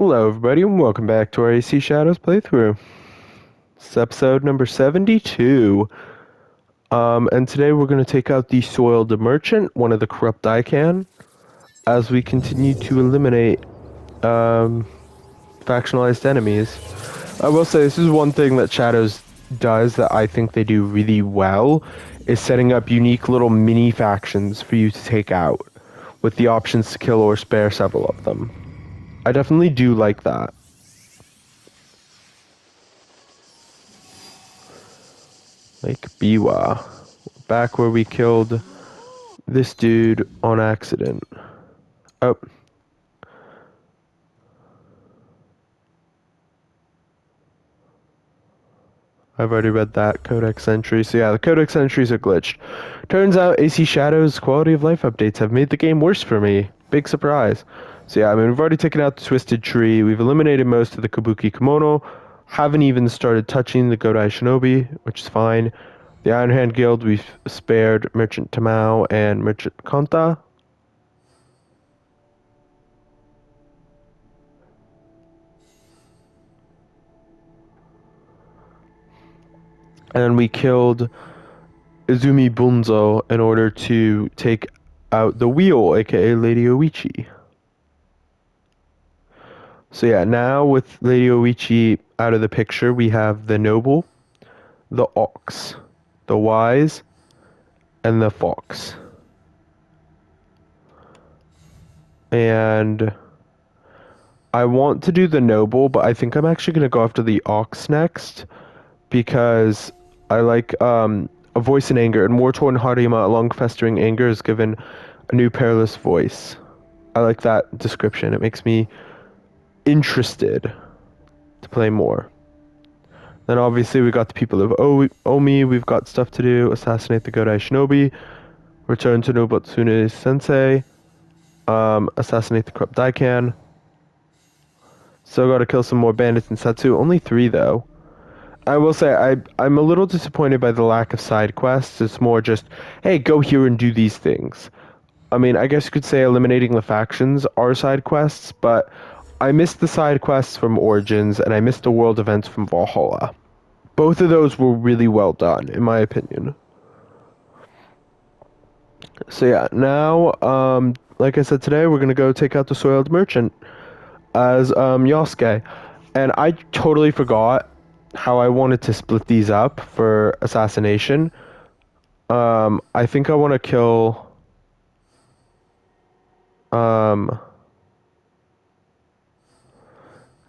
Hello, everybody, and welcome back to our AC Shadows playthrough. It's episode number 72. And today we're going to take out the Soiled Merchant, one of the corrupt Icon, as we continue to eliminate factionalized enemies. I will say this is one thing that Shadows does that I think they do really well, is setting up unique little mini factions for you to take out, with the options to kill or spare several of them. I definitely do like that. Lake Biwa. Back where we killed this dude on accident. Oh. I've already read that codex entry. So yeah, the codex entries are glitched. Turns out AC Shadow's quality of life updates have made the game worse for me. Big surprise. So yeah, I mean, we've already taken out the Twisted Tree. We've eliminated most of the Kabuki Kimono. Haven't even started touching the Godai Shinobi, which is fine. The Iron Hand Guild, we've spared Merchant Tamao and Merchant Kanta. And we killed Izumi Bunzo in order to take out the wheel, aka Lady Oichi. So yeah, now with Lady Oichi out of the picture, we have the Noble, the Ox, the Wise, and the Fox. And I want to do the Noble, but I think I'm actually going to go after the Ox next, because I like a voice in anger, and War-Torn Harima, a long-festering anger, is given a new perilous voice. I like that description. It makes me interested to play more. Then obviously we got the people of Omi, we've got stuff to do, assassinate the Godai Shinobi, return to Nobutsune Sensei, assassinate the corrupt Daikan. Still gotta kill some more bandits in Setsu, only 3 though. I will say, I'm a little disappointed by the lack of side quests. It's more just, hey, go here and do these things. I mean, I guess you could say eliminating the factions are side quests, but I missed the side quests from Origins, and I missed the world events from Valhalla. Both of those were really well done, in my opinion. So yeah, now, like I said today, we're gonna go take out the Soiled Merchant as Yosuke. And I totally forgot how I wanted to split these up for assassination. I think I want to kill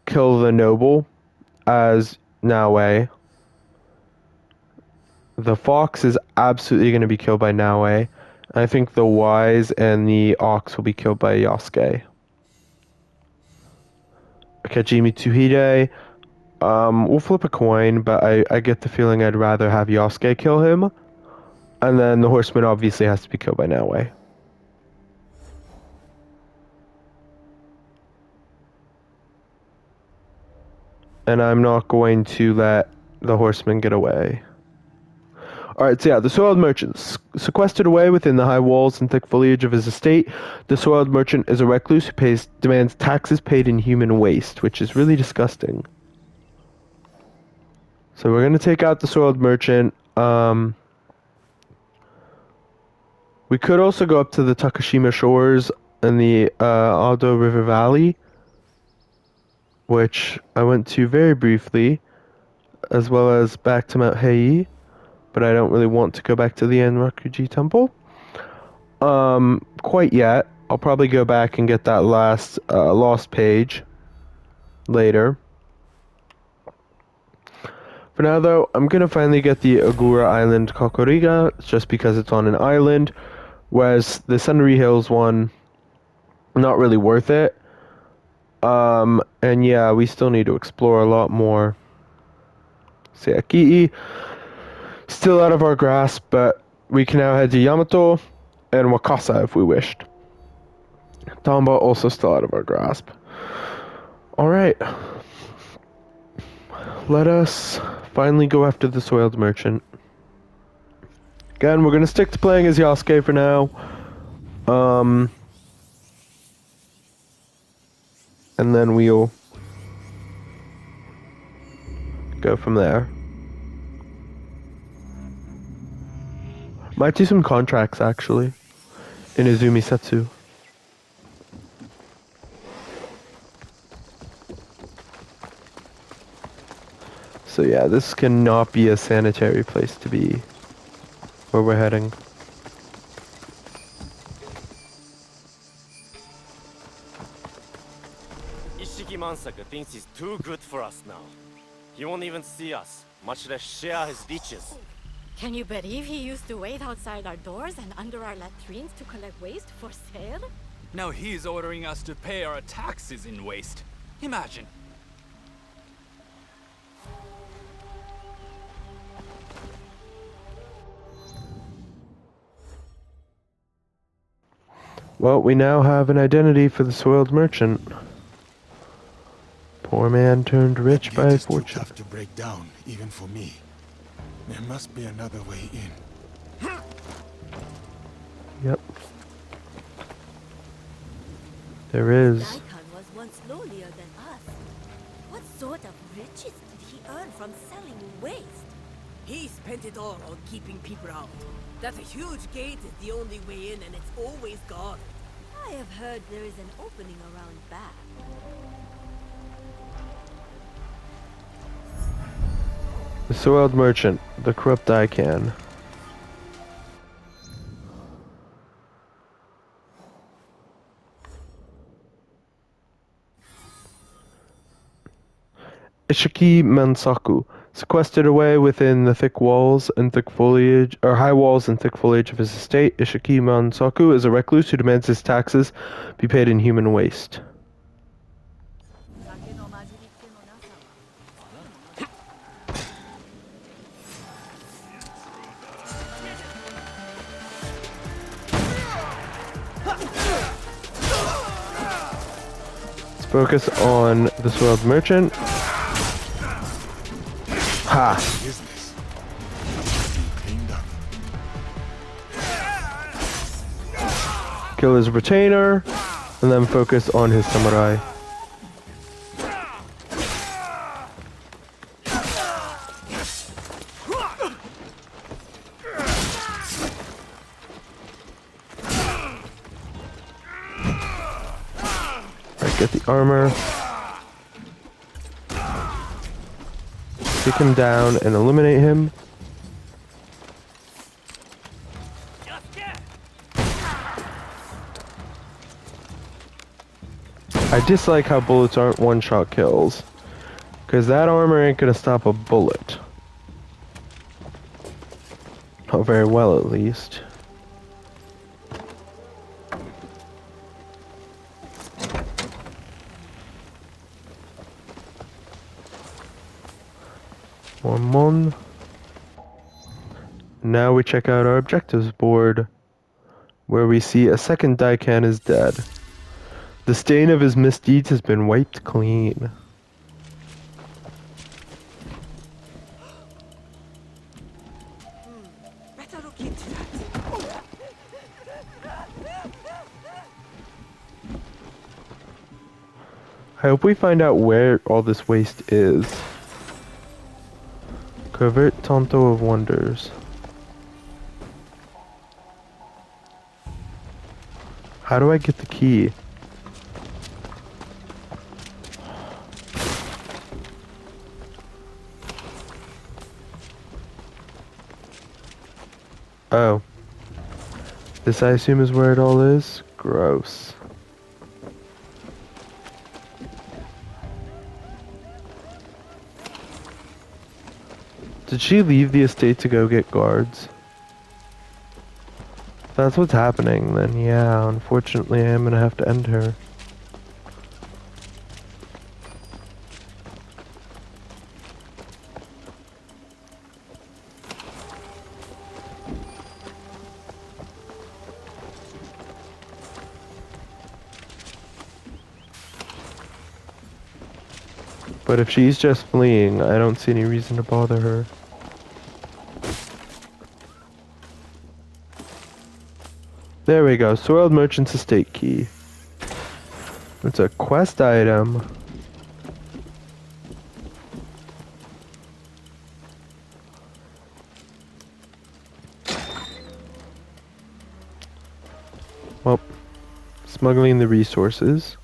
the Noble as Naue. The Fox is absolutely going to be killed by Naue. I think the Wise and the Ox will be killed by Yosuke. Kajimi Tsuhide, we'll flip a coin, but I get the feeling I'd rather have Yosuke kill him. And then the Horseman obviously has to be killed by Naue. And I'm not going to let the Horseman get away. Alright, so yeah, the Soiled Merchant. Sequestered away within the high walls and thick foliage of his estate, the Soiled Merchant is a recluse who demands taxes paid in human waste, which is really disgusting. So we're going to take out the Soiled Merchant. We could also go up to the Takashima Shores and the Ado River Valley, which I went to very briefly, as well as back to Mount Hei, but I don't really want to go back to the Enrakuji Temple quite yet. I'll probably go back and get that last lost page later. For now, though, I'm gonna finally get the Agura Island Kokoriga, just because it's on an island, whereas the Senri Hills one, not really worth it. And yeah, we still need to explore a lot more. Seakii, still out of our grasp, but we can now head to Yamato and Wakasa if we wished. Tamba also still out of our grasp. Alright. Let us finally go after the Soiled Merchant. Again, we're going to stick to playing as Yasuke for now. And then we'll go from there. Might do some contracts actually in Izumi Setsu. So yeah, this cannot be a sanitary place to be where we're heading. Mansaka thinks he's too good for us now. He won't even see us, much less share his beaches. Can you believe he used to wait outside our doors and under our latrines to collect waste for sale? Now he's ordering us to pay our taxes in waste. Imagine. Well, we now have an identity for the soiled merchant. Poor man turned rich by It's too fortune. tough to break down, even for me. There must be another way in. Yep. There is. Daikon was once lowlier than us. What sort of riches did he earn from selling waste? He spent it all on keeping people out. That huge gate is the only way in and it's always guarded. I have heard there is an opening around back. The soiled merchant, the corrupt Daikon. Ishiki Mansaku, sequestered away within the thick walls and thick foliage, or high walls and thick foliage of his estate, Ishiki Mansaku is a recluse who demands his taxes be paid in human waste. Let's focus on the soiled merchant. Ha! Business. Cleaned up. Kill his retainer, and then focus on his samurai. Alright, get the armor. Take him down and eliminate him. I dislike how bullets aren't one-shot kills, because that armor ain't gonna stop a bullet. Not very well, at least. One. Now we check out our objectives board, where we see a second Daikon is dead. The stain of his misdeeds has been wiped clean. Better look into that. I hope we find out where all this waste is. Covert Tonto of Wonders. How do I get the key? Oh. This I assume is where it all is? Gross. Did she leave the estate to go get guards? If that's what's happening, then yeah, unfortunately I am gonna have to end her. But if she's just fleeing, I don't see any reason to bother her. There we go, Soiled Merchant's Estate Key. It's a quest item. smuggling the resources.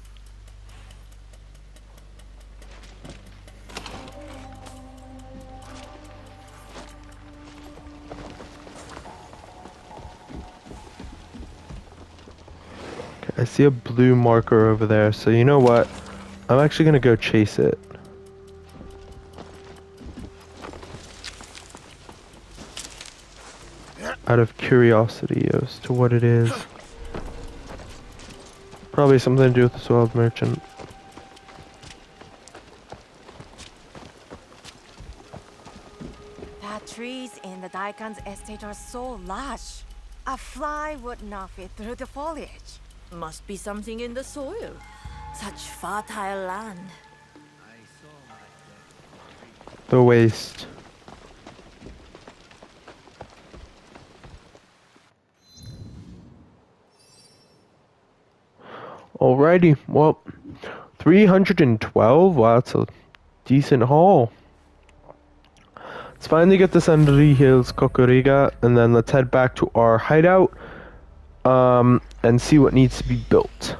Okay, I see a blue marker over there, so you know what? I'm actually gonna go chase it. Out of curiosity as to what it is. Probably something to do with the soiled merchant. The trees in the Daikan's estate are so lush. A fly would not fit through the foliage. Must be something in the soil. Such fertile land. The waste. Alrighty, well, 312? Wow, that's a decent haul. Let's finally get this under the hills, Kokoriga, and then let's head back to our hideout, and see what needs to be built.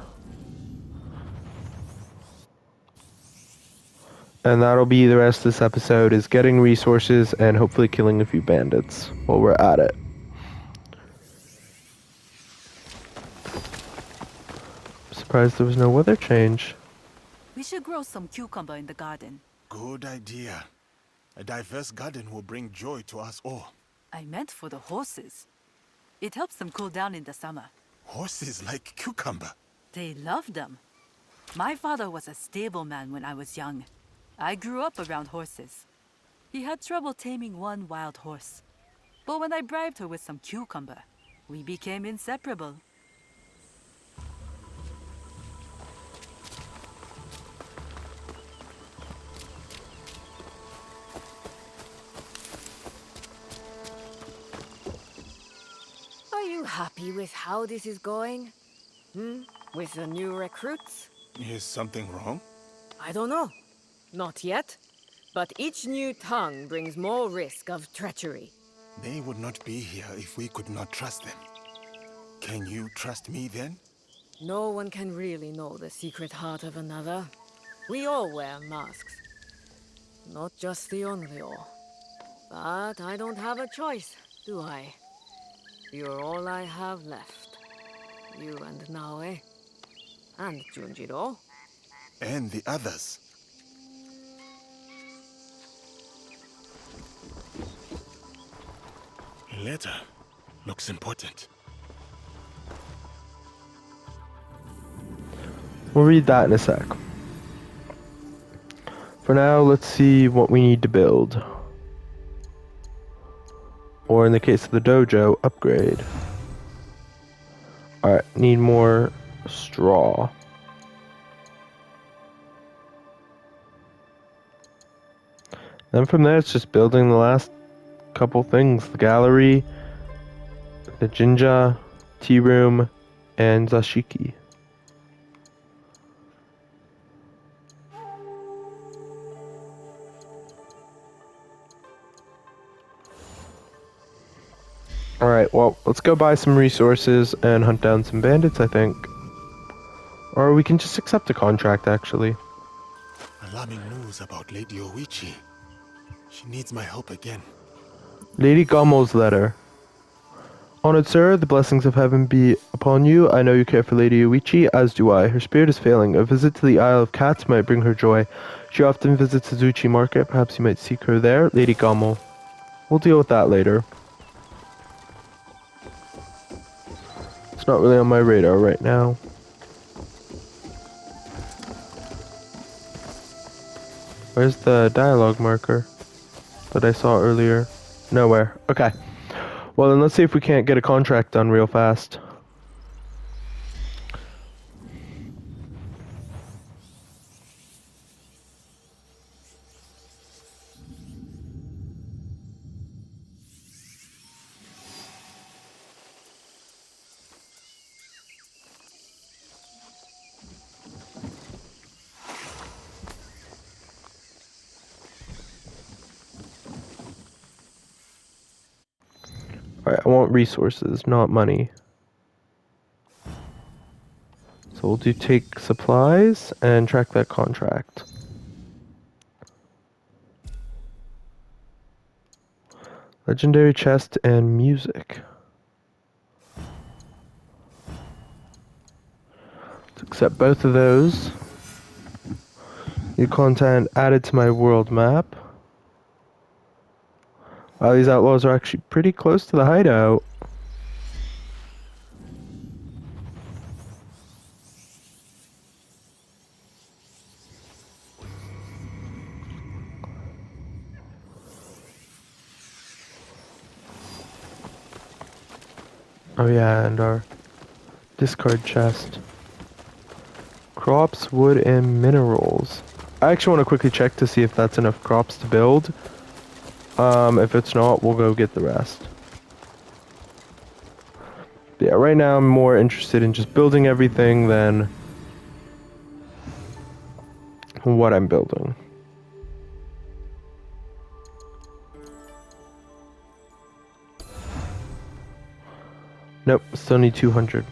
And that'll be the rest of this episode, is getting resources and hopefully killing a few bandits while we're at it. I'm surprised there was no weather change. We should grow some cucumber in the garden. Good idea. A diverse garden will bring joy to us all. I meant for the horses. It helps them cool down in the summer. Horses like cucumber. They love them. My father was a stableman when I was young. I grew up around horses. He had trouble taming one wild horse. But when I bribed her with some cucumber, we became inseparable. Are you happy with how this is going? With the new recruits? Is something wrong? I don't know. Not yet. But each new tongue brings more risk of treachery. They would not be here if we could not trust them. Can you trust me then? No one can really know the secret heart of another. We all wear masks. Not just the Onryo. But I don't have a choice, do I? You're all I have left. You and Naoe. And Junjiro. And the others. A letter. Looks important. We'll read that in a sec. For now, let's see what we need to build. Or in the case of the dojo, upgrade. Alright, need more straw. Then from there, it's just building the last couple things. The gallery, the jinja, tea room, and zashiki. Alright, well, let's go buy some resources and hunt down some bandits, I think. Or we can just accept a contract, actually. Alarming news about Lady Oichi. She needs my help again. Lady Gamo's letter. Honored sir, the blessings of heaven be upon you. I know you care for Lady Oichi, as do I. Her spirit is failing. A visit to the Isle of Cats might bring her joy. She often visits Suzuchi Market. Perhaps you might seek her there. Lady Gamo. We'll deal with that later. It's not really on my radar right now. Where's the dialogue marker that I saw earlier? Nowhere. Okay. Well, then let's see if we can't get a contract done real fast. Alright, I want resources, not money. we'll do take supplies and track that contract. Legendary chest and music. Let's accept both of those. New content added to my world map. Wow, these outlaws are actually pretty close to the hideout. Oh yeah, and our discard chest. Crops, wood, and minerals. I actually want to quickly check to see if that's enough crops to build. If it's not, we'll go get the rest. But yeah, right now I'm more interested in just building everything than what I'm building. Nope, still need 200.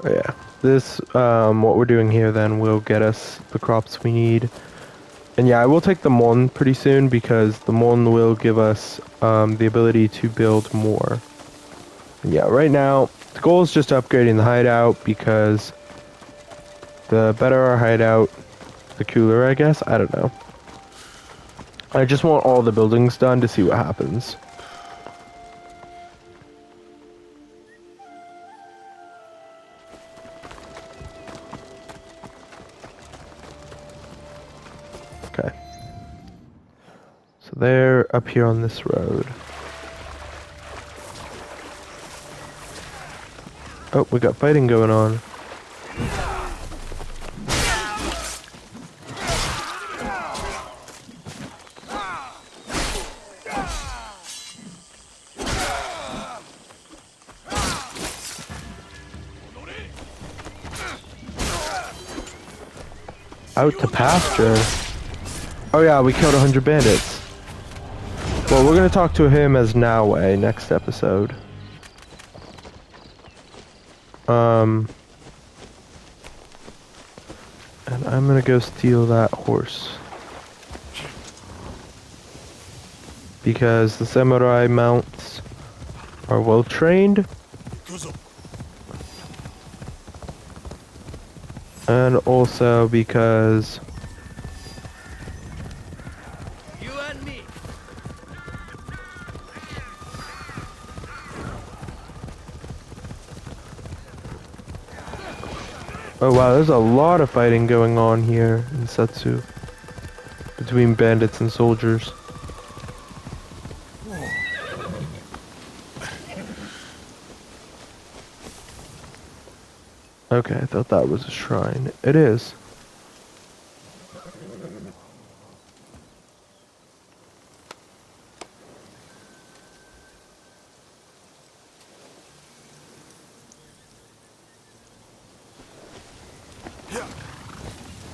Oh yeah, this, what we're doing here then will get us the crops we need. And yeah, I will take the Mon pretty soon because the Mon will give us the ability to build more. And yeah, right now, the goal is just upgrading the hideout because the better our hideout, the cooler, I guess. I don't know. I just want all the buildings done to see what happens. Okay. So they're up here on this road. Oh, we got fighting going on. Out to pasture. Oh yeah, we killed 100 bandits. Well, we're gonna talk to him as Naue next episode. And I'm gonna go steal that horse. Because the samurai mounts are well trained. And also because You and me. oh wow, there's a lot of fighting going on here in Setsu between bandits and soldiers. Okay, I thought that was a shrine. It is.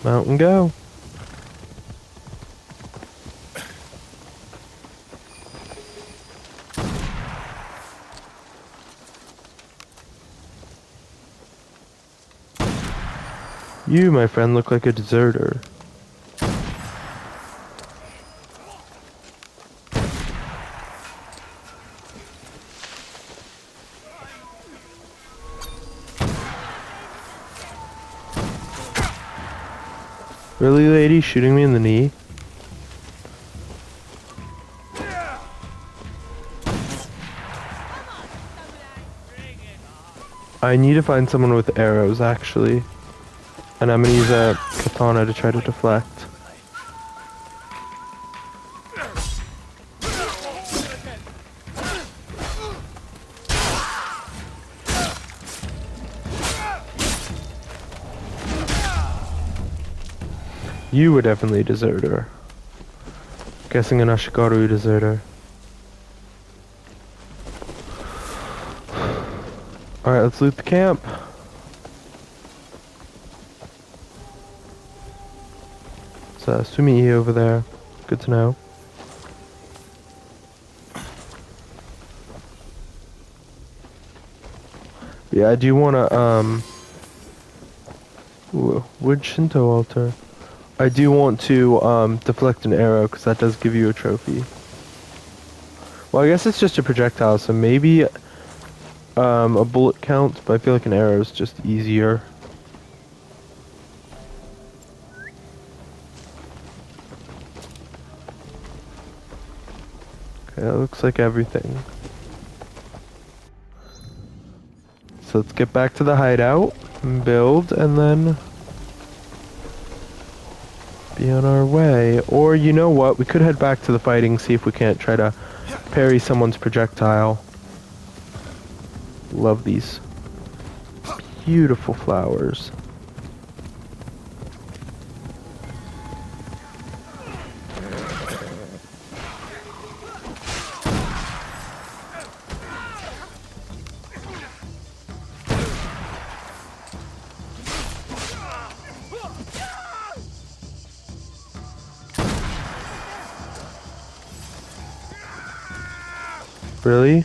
Mount and go. You, my friend, look like a deserter. Really, lady? Shooting me in the knee? I need to find someone with arrows, actually. And I'm gonna use a katana to try to deflect. You were definitely a deserter. Guessing an Ashikaru deserter. Alright, let's loot the camp. It's Sumii over there. Good to know. Yeah, I do want to, wood Shinto altar. I do want to, deflect an arrow, because that does give you a trophy. Well, I guess it's just a projectile, so maybe, a bullet counts, but I feel like an arrow is just easier. Okay, that looks like everything. So let's get back to the hideout, and build, and then be on our way. Or, you know what, we could head back to the fighting, see if we can't try to parry someone's projectile. Love these beautiful flowers. Really?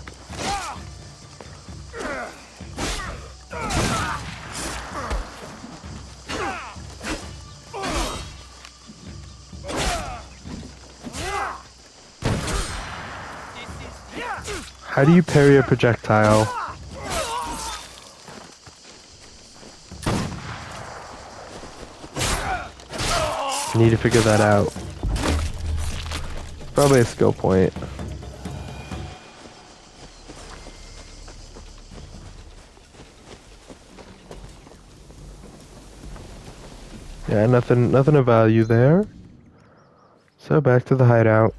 How do you parry a projectile? I need to figure that out. Probably a skill point. Yeah, nothing of value there. So back to the hideout.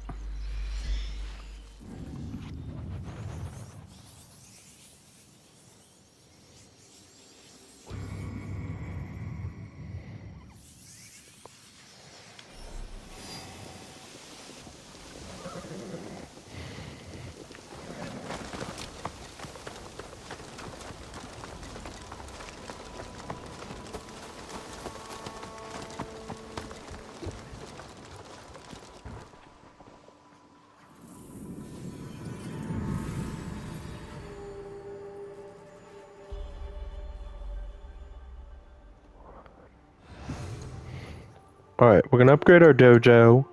Alright, we're gonna upgrade our dojo.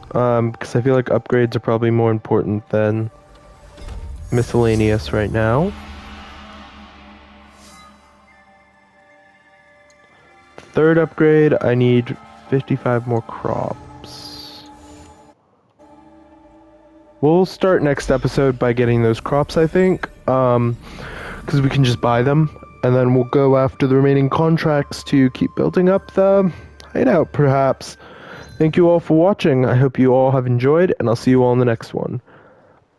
Because I feel like upgrades are probably more important than miscellaneous right now. Third upgrade, I need 55 more crops. We'll start next episode by getting those crops, I think. Because we can just buy them. And then we'll go after the remaining contracts to keep building up the hideout, perhaps. Thank you all for watching. I hope you all have enjoyed, and I'll see you all in the next one.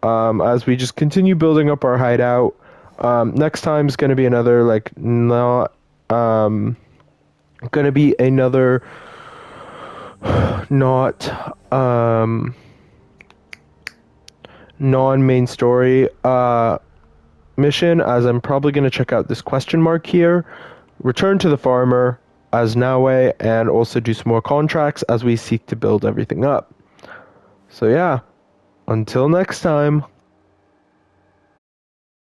As we just continue building up our hideout, next time is going to be another, like, not, going to be another, not, non-main story, mission, as I'm probably going to check out this question mark here, return to the farmer as Naue, and also do some more contracts as we seek to build everything up. So yeah, until next time.